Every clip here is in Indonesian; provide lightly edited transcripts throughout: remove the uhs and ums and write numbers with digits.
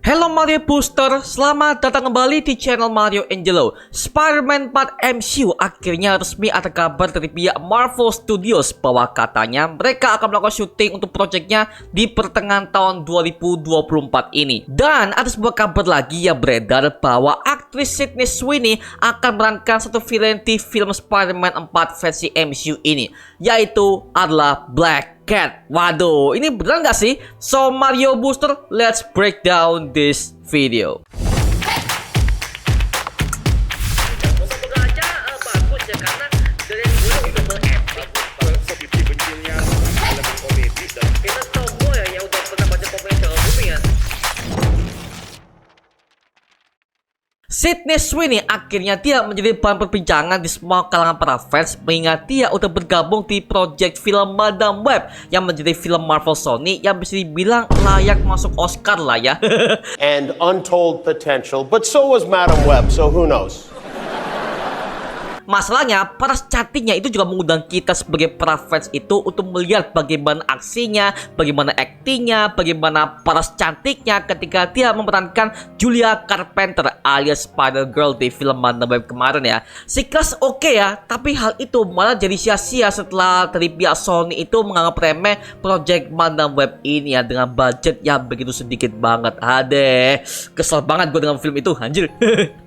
Halo Mario Booster, selamat datang kembali di channel Mario Angelo. Spider-Man 4 MCU akhirnya resmi ada kabar dari pihak Marvel Studios bahwa katanya mereka akan melakukan syuting untuk proyeknya di pertengahan tahun 2024 ini. Dan ada sebuah kabar lagi yang beredar bahwa aktris Sydney Sweeney akan memerankan satu villain di film Spider-Man 4 versi MCU ini, yaitu adalah Black Cat. Waduh, ini beneran gak sih? So Mario Booster, let's break down this video. Bagus ya, karena dari dulu udah berepic. Sedikit bencinnya elemen komedi dan kita tahu ya udah pernah baca komik Jawa Bumi ya. Sydney Sweeney akhirnya dia menjadi bahan perbincangan di semua kalangan para fans mengingat dia udah bergabung di proyek film Madam Web yang menjadi film Marvel Sony yang bisa dibilang layak masuk Oscar lah ya. And untold potential, but so was Madam Web, so who knows? Masalahnya, para cantiknya itu juga mengundang kita sebagai para fans itu untuk melihat bagaimana aksinya, bagaimana aktingnya, bagaimana para cantiknya ketika dia memerankan Julia Carpenter alias Spider-Girl di film Madam Web kemarin ya. Sekelas oke ya, tapi hal itu malah jadi sia-sia setelah dari pihak Sony itu menganggap remeh project Madam Web ini ya dengan budget yang begitu sedikit banget. Adeh, kesel banget gue dengan film itu, anjir.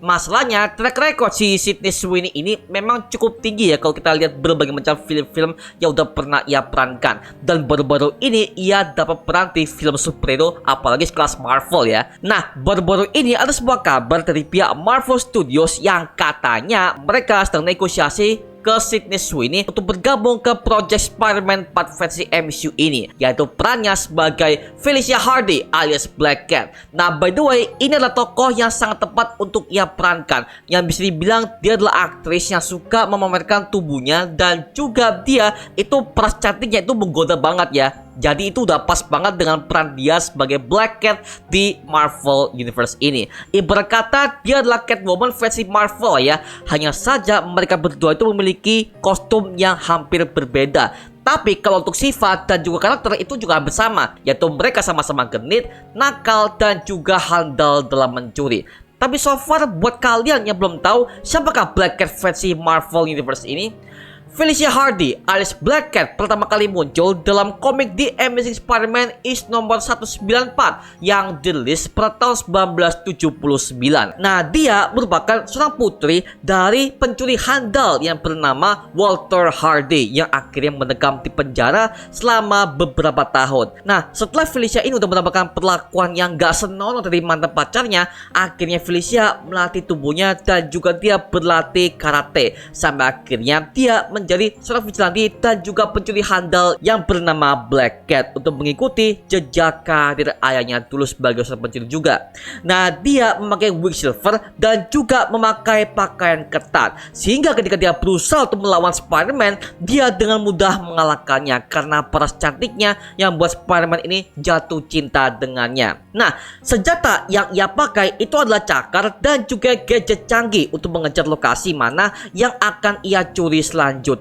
Masalahnya, track record si Sydney Sweeney ini memang cukup tinggi ya kalau kita lihat berbagai macam film-film yang udah pernah ia perankan. Dan baru-baru ini ia dapat peran di film superhero apalagi sekelas Marvel ya. Nah, baru-baru ini ada sebuah kabar dari pihak Marvel Studios yang katanya mereka sedang negosiasi ke Sydney Sweeney untuk bergabung ke project Spider-Man 4 versi MCU ini, yaitu perannya sebagai Felicia Hardy alias Black Cat. Nah, by the way, ini adalah tokoh yang sangat tepat untuk ia perankan, yang bisa dibilang dia adalah aktris yang suka memamerkan tubuhnya dan juga dia itu peras cantiknya itu menggoda banget ya. Jadi itu udah pas banget dengan peran dia sebagai Black Cat di Marvel Universe ini. Ibarat kata dia adalah Catwoman versi Marvel ya. Hanya saja mereka berdua itu memiliki kostum yang hampir berbeda. Tapi kalau untuk sifat dan juga karakter itu juga bersama, yaitu mereka sama-sama genit, nakal dan juga handal dalam mencuri. Tapi so far buat kalian yang belum tahu siapakah Black Cat versi Marvel Universe ini, Felicia Hardy alias Black Cat pertama kali muncul dalam komik The Amazing Spider-Man is nomor 194 yang dirilis pada tahun 1979. Nah, dia merupakan seorang putri dari pencuri handal yang bernama Walter Hardy yang akhirnya mendekam di penjara selama beberapa tahun. Nah, setelah Felicia ini udah mendapatkan perlakuan yang gak senonoh dari mantan pacarnya, akhirnya Felicia melatih tubuhnya dan juga dia berlatih karate sampai akhirnya dia menjadi seorang vigilante dan juga pencuri handal yang bernama Black Cat untuk mengikuti jejak karir ayahnya dulu sebagai seorang pencuri juga. Nah, dia memakai wig silver dan juga memakai pakaian ketat sehingga ketika dia berusaha untuk melawan Spider-Man, dia dengan mudah mengalahkannya karena paras cantiknya yang buat Spider-Man ini jatuh cinta dengannya. Nah, senjata yang ia pakai itu adalah cakar dan juga gadget canggih untuk mengejar lokasi mana yang akan ia curi selanjutnya.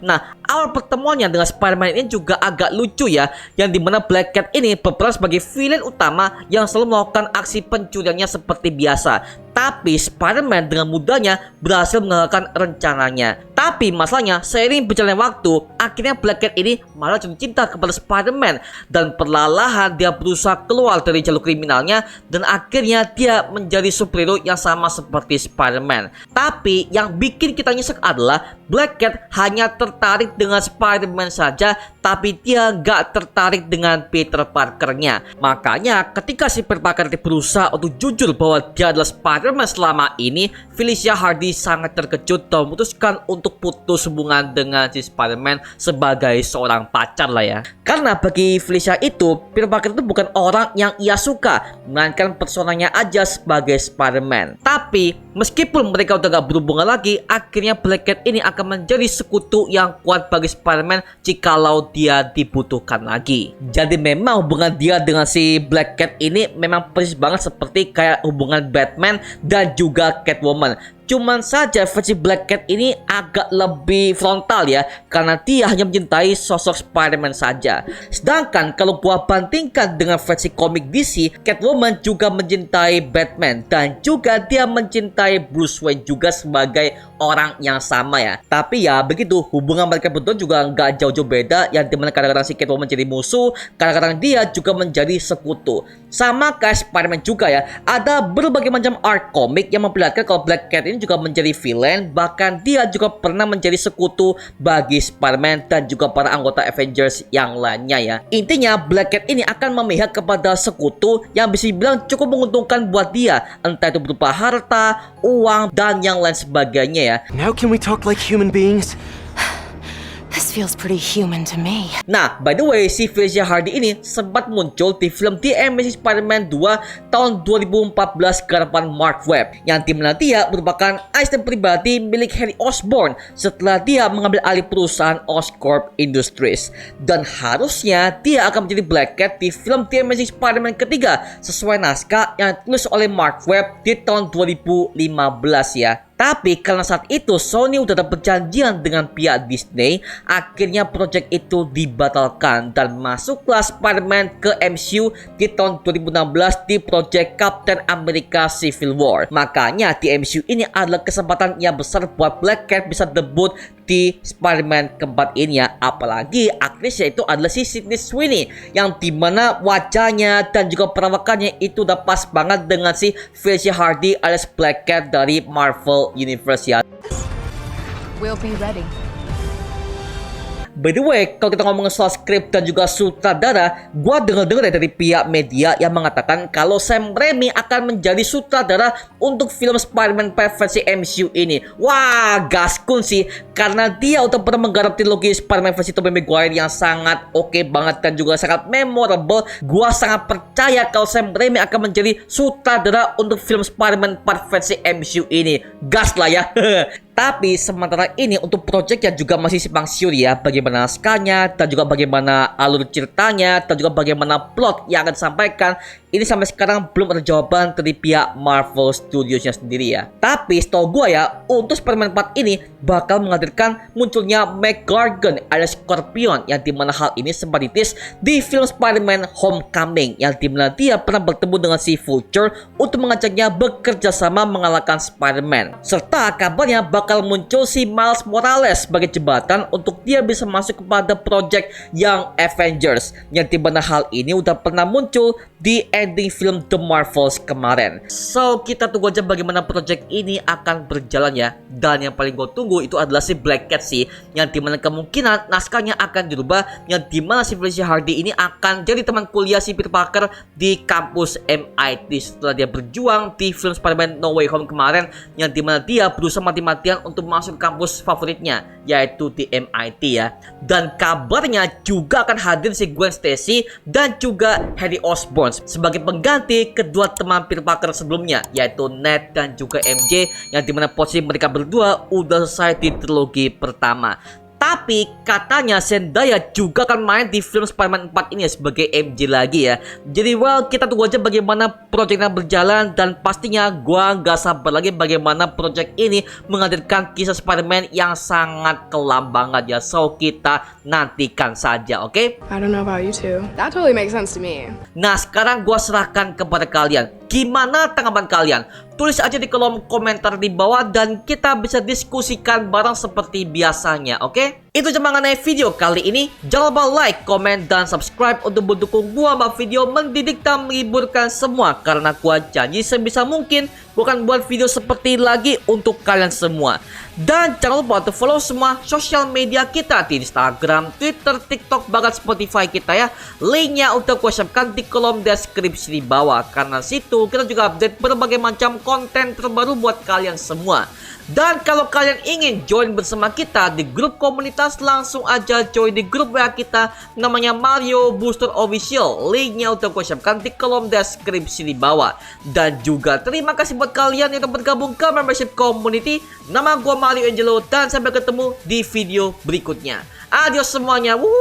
Nah, awal pertemuannya dengan Spider-Man ini juga agak lucu ya, yang dimana Black Cat ini berperan sebagai villain utama yang selalu melakukan aksi pencuriannya seperti biasa. Tapi Spider-Man dengan mudahnya berhasil mengagalkan rencananya. Tapi masalahnya, seiring berjalannya waktu, akhirnya Black Cat ini malah jatuh cinta kepada Spider-Man dan perlahan dia berusaha keluar dari jalur kriminalnya dan akhirnya dia menjadi superhero yang sama seperti Spider-Man. Tapi yang bikin kita nyesek adalah Black Cat hanya tertarik dengan Spider-Man saja, tapi dia nggak tertarik dengan Peter Parker-nya. Makanya ketika si Peter Parker berusaha untuk jujur bahwa dia adalah Spider-Man selama ini, Felicia Hardy sangat terkejut dan memutuskan untuk putus hubungan dengan si Spider-Man sebagai seorang pacar lah ya. Karena bagi Felicia itu, Peter Parker itu bukan orang yang ia suka, melainkan personanya aja sebagai Spider-Man. Tapi meskipun mereka udah gak berhubungan lagi, akhirnya Black Cat ini akan menjadi sekutu yang kuat bagi Spider-Man jikalau dia dibutuhkan lagi. Jadi memang hubungan dia dengan si Black Cat ini memang persis banget seperti kayak hubungan Batman dan juga Catwoman. Cuman saja versi Black Cat ini agak lebih frontal ya, karena dia hanya mencintai sosok Spider-Man saja. Sedangkan kalau gua bandingkan dengan versi komik DC, Catwoman juga mencintai Batman dan juga dia mencintai Bruce Wayne juga sebagai orang yang sama ya. Tapi ya begitu, hubungan mereka berdua juga nggak jauh-jauh beda, yang dimana kadang-kadang si Catwoman menjadi musuh, kadang-kadang dia juga menjadi sekutu. Sama kayak Spider-Man juga ya, ada berbagai macam art komik yang memperlihatkan kalau Black Cat ini juga menjadi villain, bahkan dia juga pernah menjadi sekutu bagi Spider-Man dan juga para anggota Avengers yang lainnya ya. Intinya Black Cat ini akan memihak kepada sekutu yang bisa dibilang cukup menguntungkan buat dia, entah itu berupa harta, uang, dan yang lain sebagainya ya. Now can we talk like human beings? This feels pretty human to me. Nah, by the way, si Felicia Hardy ini sempat muncul di film The Amazing Spider-Man 2 tahun 2014 garapan Mark Webb, yang dimana dia merupakan asisten pribadi milik Harry Osborn setelah dia mengambil alih perusahaan Oscorp Industries. Dan harusnya dia akan menjadi Black Cat di film The Amazing Spider-Man ketiga sesuai naskah yang ditulis oleh Mark Webb di tahun 2015 ya. Tapi karena saat itu Sony udah ada perjanjian dengan pihak Disney, akhirnya proyek itu dibatalkan dan masuklah Spider-Man ke MCU di tahun 2016 di proyek Captain America Civil War. Makanya di MCU ini adalah kesempatan yang besar buat Black Cat bisa debut di Spider-Man keempat ini ya. Apalagi aktrisnya itu adalah si Sydney Sweeney, yang dimana wajahnya dan juga perawakannya itu udah pas banget dengan si Felicia Hardy alias Black Cat dari Marvel Universe ya. We'll be ready. By the way, kalau kita ngomongin soal skrip dan juga sutradara, gua dengar-dengar dari pihak media yang mengatakan kalau Sam Raimi akan menjadi sutradara untuk film Spider-Man versi MCU ini. Wah, gaskun sih, karena dia udah pernah menggarap trilogi Spider-Man versi Tobey Maguire yang sangat oke banget dan juga sangat memorable. Gua sangat percaya kalau Sam Raimi akan menjadi sutradara untuk film Spider-Man versi MCU ini. Gas lah ya. Tapi sementara ini untuk proyek yang juga masih simpang siur ya, bagaimana naskahnya dan juga bagaimana alur ceritanya dan juga bagaimana plot yang akan disampaikan, ini sampai sekarang belum ada jawaban dari pihak Marvel Studios-nya sendiri ya. Tapi setahu gua ya, untuk Spider-Man 4 ini bakal menghadirkan munculnya Mac Gargan alias Scorpion, yang dimana hal ini sempat ditis di film Spider-Man Homecoming, yang dimana dia pernah bertemu dengan si Vulture untuk mengajaknya bekerja sama mengalahkan Spider-Man. Serta kabarnya bakal muncul si Miles Morales sebagai jembatan untuk dia bisa masuk kepada project Young Avengers, yang dimana hal ini udah pernah muncul di ending film The Marvels kemarin. So kita tunggu aja bagaimana project ini akan berjalan ya. Dan yang paling gue tunggu itu adalah si Black Cat sih, yang dimana kemungkinan naskahnya akan dirubah, yang dimana si Felicia Hardy ini akan jadi teman kuliah si Peter Parker di kampus MIT setelah dia berjuang di film Spider-Man No Way Home kemarin, yang dimana dia berusaha mati-matian untuk masuk kampus favoritnya, yaitu di MIT ya. Dan kabarnya juga akan hadir si Gwen Stacy dan juga Harry Osborn sebagai pengganti kedua teman Peter Parker sebelumnya, yaitu Ned dan juga MJ, yang dimana posisi mereka berdua udah selesai di trilogi pertama. Tapi katanya Zendaya juga akan main di film Spider-Man 4 ini ya, sebagai MJ lagi ya. Jadi well, kita tunggu aja bagaimana proyeknya berjalan, dan pastinya gua nggak sabar lagi bagaimana proyek ini menghadirkan kisah Spider-Man yang sangat kelam banget ya. So kita nantikan saja, oke? I don't know about you two. That totally makes sense to me. Nah, sekarang gua serahkan kepada kalian. Gimana tanggapan kalian? Tulis aja di kolom komentar di bawah dan kita bisa diskusikan bareng seperti biasanya, oke? Itu aja mengenai video kali ini. Jangan lupa like, komen, dan subscribe untuk mendukung gua buat video mendidik dan menghiburkan semua. Karena gua janji sebisa mungkin gua akan buat video seperti lagi untuk kalian semua. Dan jangan lupa untuk follow semua sosial media kita di Instagram, Twitter, TikTok, bahkan Spotify kita ya. Linknya udah gua siapkan di kolom deskripsi di bawah. Karena situ kita juga update berbagai macam konten terbaru buat kalian semua. Dan kalau kalian ingin join bersama kita di grup komunitas, langsung aja join di grup WA kita namanya Mario Booster Official. Linknya udah gue siapkan di kolom deskripsi di bawah. Dan juga terima kasih buat kalian yang udah bergabung ke membership community. Nama gue Mario Angelo dan sampai ketemu di video berikutnya. Adios semuanya. Woo!